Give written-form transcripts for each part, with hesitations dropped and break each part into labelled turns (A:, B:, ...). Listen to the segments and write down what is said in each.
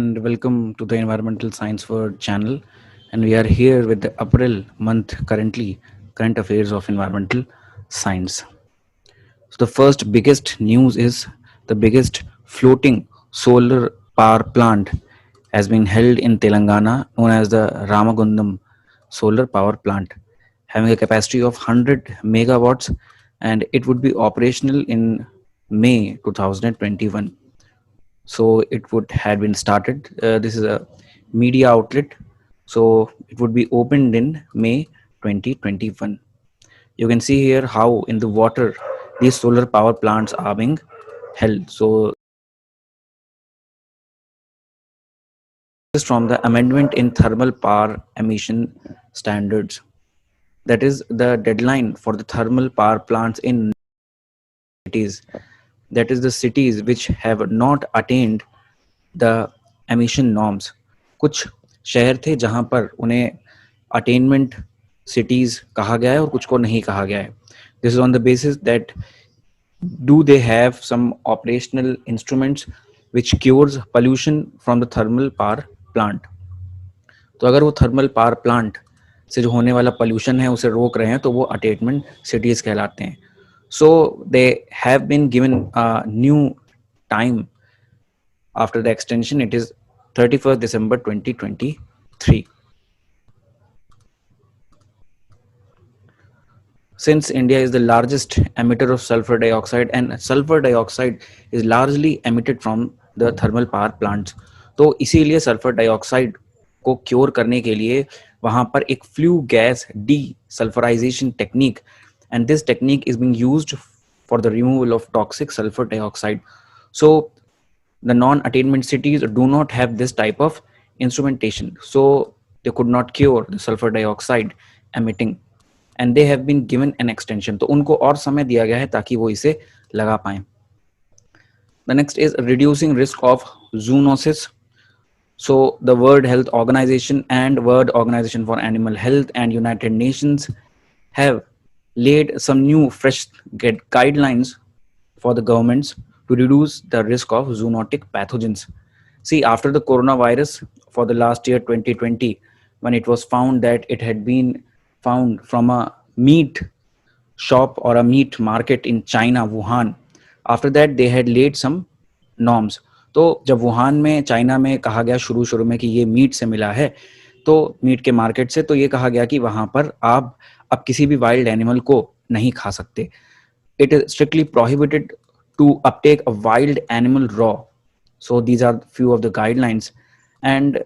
A: and welcome to the Environmental Science World channel. And we are here with the April month currently current affairs of environmental science. So the first biggest news is the biggest floating solar power plant has been held in Telangana, known as the Ramagundam solar power plant, having a capacity of 100 megawatts, and it would be operational in May 2021. So it would had been started. This is a media outlet, so it would be opened in May 2021. You can see here how in the water these solar power plants are being held. So this is from the amendment in thermal power emission standards. That is the deadline for the thermal power plants in cities. That is the cities which have not attained the emission norms. कुछ शहर थे जहां पर उन्हें attainment cities कहा गया है और कुछ को नहीं कहा गया है. This is on the basis that do they have some operational instruments which cures pollution from the thermal power plant. तो अगर वो थर्मल पावर प्लांट से जो होने वाला पोल्यूशन है उसे रोक रहे हैं तो वो अटेनमेंट सिटीज कहलाते हैं. So they have been given new time. After the extension, it is 31st December 2023. Since India is the largest emitter of sulfur dioxide and sulfur dioxide is largely emitted from the thermal power plants, तो इसीलिए sulphur dioxide को cure करने के लिए वहां पर एक flue gas desulphurisation technique, and this technique is being used for the removal of toxic sulfur dioxide. So the non-attainment cities do not have this type of instrumentation, so they could not cure the sulfur dioxide emitting, and they have been given an extension. तो उनको और समय दिया गया है ताकि वो इसे लगा पाएं. The next is reducing risk of zoonosis. So the World Health Organization and World Organization for Animal Health and United Nations have laid some new fresh guidelines for the governments to reduce the risk of zoonotic pathogens. See, after the coronavirus for the last year 2020, when it was found that it had been found from a meat shop or a meat market in China, Wuhan, after that they had laid some norms. तो जब Wuhan में China में कहा गया शुरू में कि ये मीट से मिला है, तो मीट के मार्केट से, तो ये कहा गया कि वहां पर आप अब किसी भी वाइल्ड एनिमल को नहीं खा सकते. It is strictly prohibited to uptake a wild animal raw. So these are few of the guidelines, and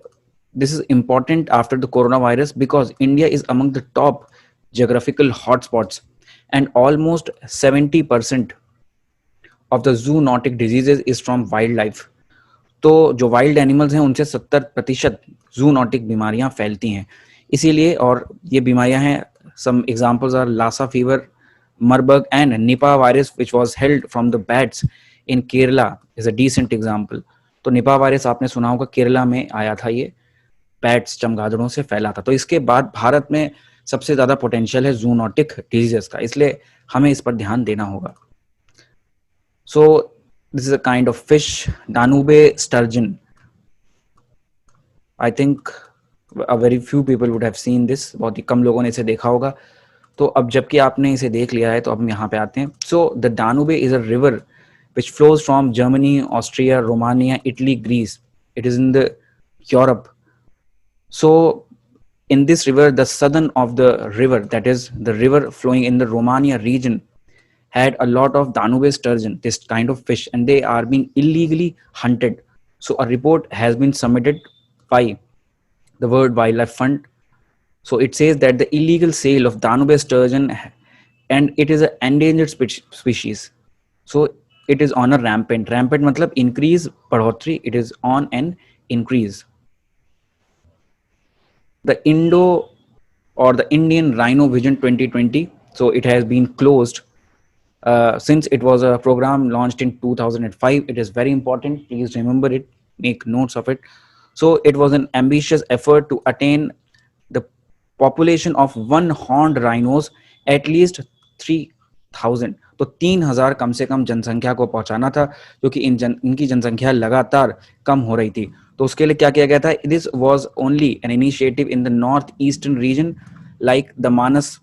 A: this is important after the coronavirus because India is among the top geographical hotspots, and almost 70% of the zoonotic diseases is from wildlife. तो जो wild animals हैं उनसे 70% zoonotic बीमारियां फैलती हैं. इसीलिए, और ये बीमारियां हैं, some examples are Lassa fever, Marburg, and Nipah virus, which was held from the bats in Kerala, is a decent example. तो निपा वायरस आपने सुना होगा, केरला में आया था, ये बैट्स चमगादड़ों से फैला था. तो इसके बाद भारत में सबसे ज्यादा पोटेंशियल है जूनोटिक डिजीजेस का, इसलिए हमें इस पर ध्यान देना होगा. So this is a kind of fish, Danube sturgeon. I think a very few people would have seen this. बहुत ही कम लोगों ने इसे देखा होगा. तो अब जबकि आपने इसे देख लिया है तो अब हम यहाँ पे आते हैं. So the Danube is a river which flows from Germany, Austria, Romania, Italy, Greece. It is in the Europe. So in this river, the southern of the river, that is the river flowing in the Romania region, had a lot of Danube sturgeon, this kind of fish, and they are being illegally hunted. So a report has been submitted by the World Wildlife Fund. So it says that the illegal sale of Danube sturgeon, and it is an endangered species. So it is on a rampant मतलब increase, बढ़ोतरी, it is on an increase. The Indian Rhino Vision 2020, so it has been closed since it was a program launched in 2005. It is very important, please remember it, make notes of it. So it was an ambitious effort to attain the population of one horned rhinos, at least 3,000. तो 3000 कम से कम जनसंख्या को पहुंचाना था, क्योंकि इनकी जनसंख्या लगातार कम हो रही थी। तो उसके लिए क्या किया गया था, this was only an initiative in the north eastern region like the Manas,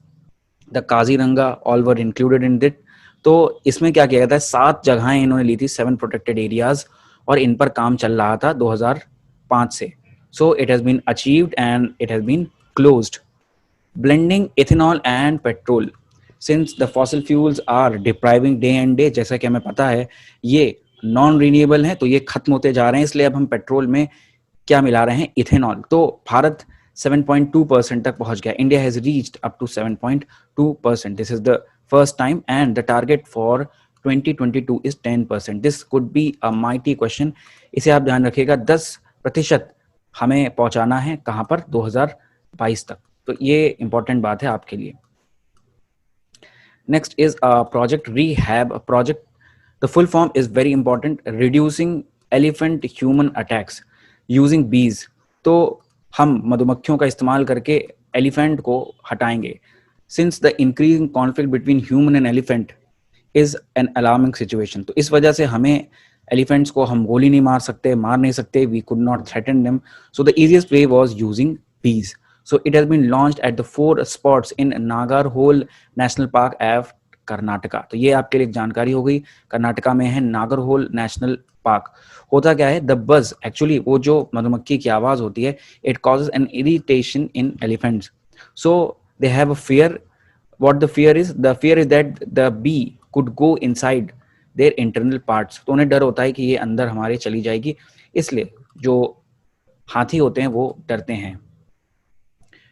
A: the Kaziranga, all were included in it. तो इसमें क्या किया गया था, 7 जगहें इन्होंने ली थी, 7 प्रोटेक्टेड एरियाज, और इन पर काम चल रहा था 2005 से। So it has been achieved and it has been closed. Blending ethanol and petrol, since the fossil fuels are depriving day and day, जैसा कि हमें पता है ये नॉन रिन्यूएबल हैं, तो ये खत्म होते जा रहे हैं, इसलिए अब हम पेट्रोल में क्या मिला रहे हैं, इथेनॉल। तो भारत 7.2% तक पहुंच गया। India has reached up to 7.2%। This is the first time and the target for 2022 is 10%। This could be a mighty question. इसे आप ध्यान रखिएगा, 10% हमें पहुंचाना है कहां पर, 2022 तक। तो ये इंपॉर्टेंट बात है आपके लिए। Next is project rehab project. The full form is very important, reducing elephant human attacks using बीज। तो हम मधुमक्खियों का इस्तेमाल करके एलिफेंट को हटाएंगे। Since the increasing conflict between human and elephant is an alarming situation. तो इस वजह से हमें एलिफेंट्स को हम गोली नहीं मार सकते, मार नहीं सकते, we could not threaten them. So the easiest way was using bees. So it has been launched at the 4 spots in Nagarhole National Park at Karnataka. तो ये आपके लिए एक जानकारी हो गई, कर्नाटका में है नागरहोल नेशनल पार्क। होता क्या है, द बज, एक्चुअली वो जो मधुमक्खी की आवाज होती है, it causes an irritation in elephants, so they have a fear. What the fear is, the fear is that the bee could go inside their internal parts. तो उन्हें डर होता है कि ये अंदर हमारे चली जाएगी, इसलिए जो हाथी होते हैं वो डरते हैं।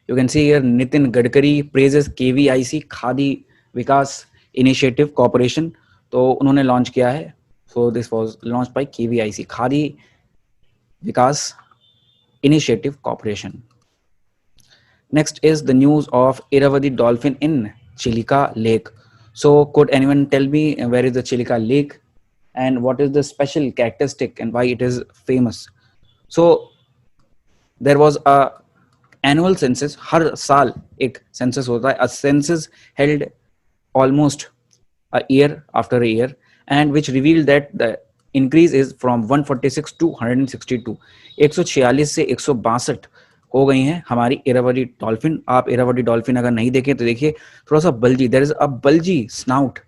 A: You can see here Nitin Gadkari praises KVIC Khadi Vikas initiative corporation. तो उन्होंने लॉन्च किया है, so this was launched by KVIC Khadi Vikas initiative corporation. Next is the news of Irrawaddy dolphin in Chilika lake. So could anyone tell me where is the Chilika Lake and what is the special characteristic and why it is famous? So there was a annual census, हर साल एक census होता है, a census held almost a year after a year and which revealed that the increase is from 146 to 162। 146 से 162 हो गई हैं हमारी इरावदी डॉल्फिन। आप इरावदी डॉल्फिन अगर नहीं देखें तो देखिए, थोड़ा सा bulgy, there is a bulgy snout,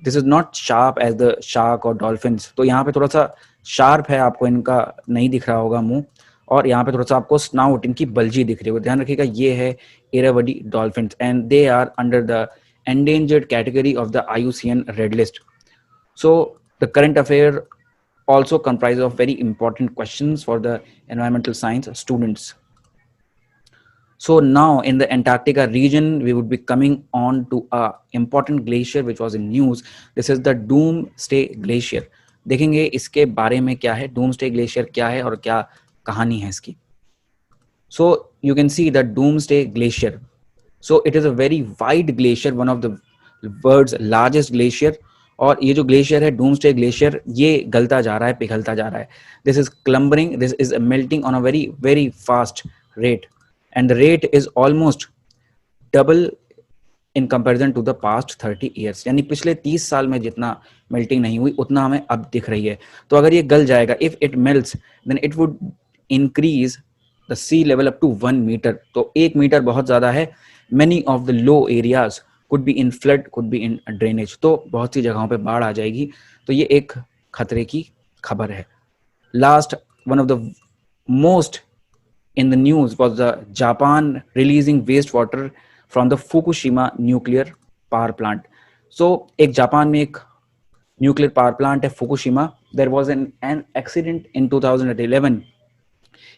A: this is not sharp as the shark और डॉल्फिन्स। तो यहाँ पे थोड़ा सा शार्प है, आपको इनका नहीं दिख रहा होगा मुंह, और यहाँ पे थोड़ा सा आपको स्नाउट इनकी बल्जी दिख रही होगी। ध्यान रखिएगा, ये है Irrawaddy dolphins and they are under the endangered category of the IUCN Red List. So the current affair also comprises of very important questions for the environmental science students. So now in the Antarctica region, we would be coming on to a important glacier which was in news. This is the Doomsday Glacier. देखेंगे इसके बारे में क्या है, Doomsday Glacier क्या है और क्या कहानी है इसकी। So you can see the Doomsday Glacier. So it is a very wide glacier, one of the world's largest glacier. और ये जो ग्लेशियर है डूम्सडे ग्लेशियर, ये गलता जा रहा है, पिघलता जा रहा है। This is crumbling, this is melting on a very very fast rate and the rate is almost double in comparison to the past 30 years. यानी पिछले 30 साल में जितना मेल्टिंग नहीं हुई उतना हमें अब दिख रही है। तो अगर ये गल जाएगा, if it melts then it would increase the sea level up to 1 metre. तो 1 मीटर बहुत ज्यादा है। Many of the low areas could be in flood, could be in drainage. तो बहुत सी जगहों पे बाढ़ आ जाएगी। तो ये एक खतरे की खबर है। Last, one of the most in the news was the Japan releasing wastewater from the Fukushima nuclear power plant. So एक जापान में एक nuclear power plant है Fukushima. There was an accident in 2011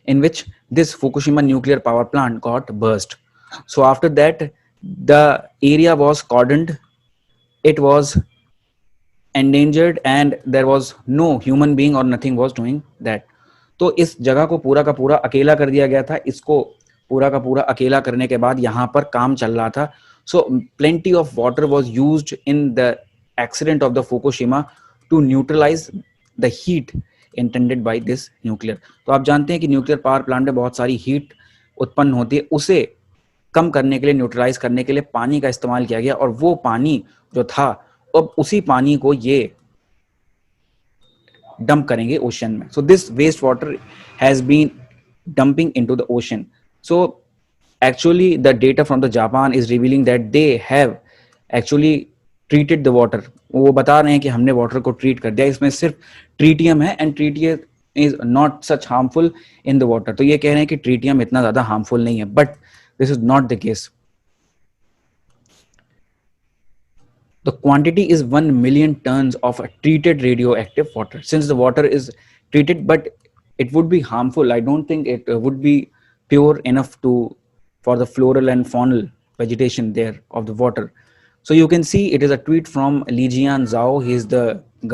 A: in which this Fukushima nuclear power plant got burst. So after that, the area was cordoned, it was endangered and there was no human being or nothing was doing that. तो इस जगह को पूरा का पूरा अकेला कर दिया गया था। इसको पूरा का पूरा अकेला करने के बाद यहाँ पर काम चल रहा था। So plenty of water was used in the accident of the Fukushima to neutralize the heat intended by this nuclear. तो आप जानते हैं कि न्यूक्लियर पावर प्लांट में बहुत सारी हीट उत्पन्न होती है, उसे कम करने के लिए, न्यूट्रलाइज करने के लिए पानी का इस्तेमाल किया गया। और वो पानी जो था अब उसी पानी को ये डंप करेंगे ओशन में. So this waste water has been dumping into the ocean. So actually the data from the Japan is revealing that they have actually treated the water. वो बता रहे हैं कि हमने वाटर को ट्रीट कर दिया, इसमें सिर्फ ट्रीटियम है and tritium is not such harmful in the water. तो ये कह रहे हैं कि ट्रीटियम इतना ज्यादा हार्मफुल नहीं है, but this is not the case. The quantity is 1 million tons of treated radioactive water. Since the water is treated, but it would be harmful, I don't think it would be pure enough to for the floral and faunal vegetation there of the water. So you can see it is a tweet from Li Jian Zhao. He is the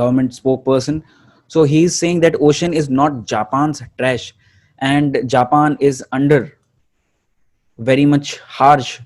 A: government spokesperson. So he is saying that ocean is not Japan's trash and Japan is under very much harsh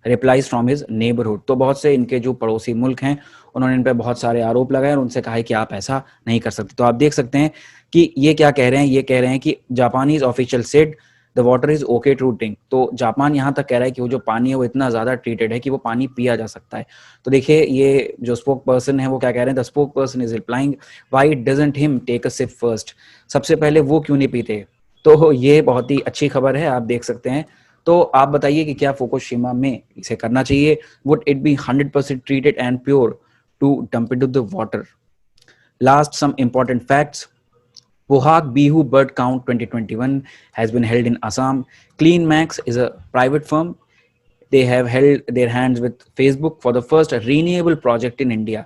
A: replies from his neighbourhood. तो बहुत से इनके जो पड़ोसी मुल्क हैं उन्होंने इन पर बहुत सारे आरोप लगाए और उनसे कहा है कि आप ऐसा नहीं कर सकते. तो आप देख सकते हैं कि ये क्या कह रहे हैं. ये कह रहे हैं कि Japanese official said the water is okay to drink. तो जापान यहाँ तक कह रहा है कि वो जो पानी है वो इतना ज्यादा ट्रीटेड है कि वो पानी पिया जा सकता है. तो देखिए ये जो स्पोक पर्सन है वो क्या कह रहे हैं. The spoke person is replying why doesn't him take a sip first. सबसे पहले वो क्यों नहीं पीते. तो ये बहुत ही अच्छी खबर है, आप देख सकते हैं. तो आप बताइए कि क्या फुकुशिमा में इसे करना चाहिए. Would it be 100% treated and pure to dump into the water. Last some important facts. Bohag Bihu Bird Count 2021 has been held in Assam. CleanMax is a private firm. They have held their hands with Facebook for the first renewable project in India.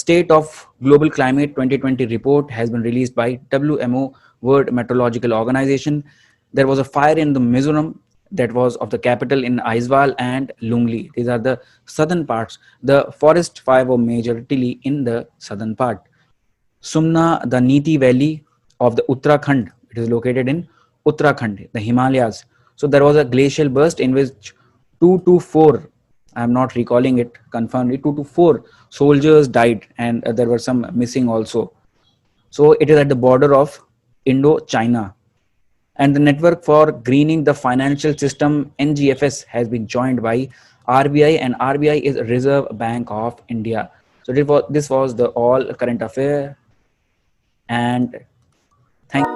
A: State of Global Climate 2020 report has been released by WMO, World Meteorological Organization. There was a fire in the Mizoram that was of the capital in Aizawl and Lungli. These are the southern parts. The forest fire was majorly in the southern part. Sumna, the Niti Valley of the Uttarakhand, it is located in Uttarakhand, the Himalayas. So there was a glacial burst in which 2 to 4, I am not recalling it confirmedly, 2 to 4 soldiers died and there were some missing also. So it is at the border of Indo-China. And the Network for Greening the Financial System, NGFS, has been joined by RBI, and RBI is Reserve Bank of India. So this was the all current affair. And thank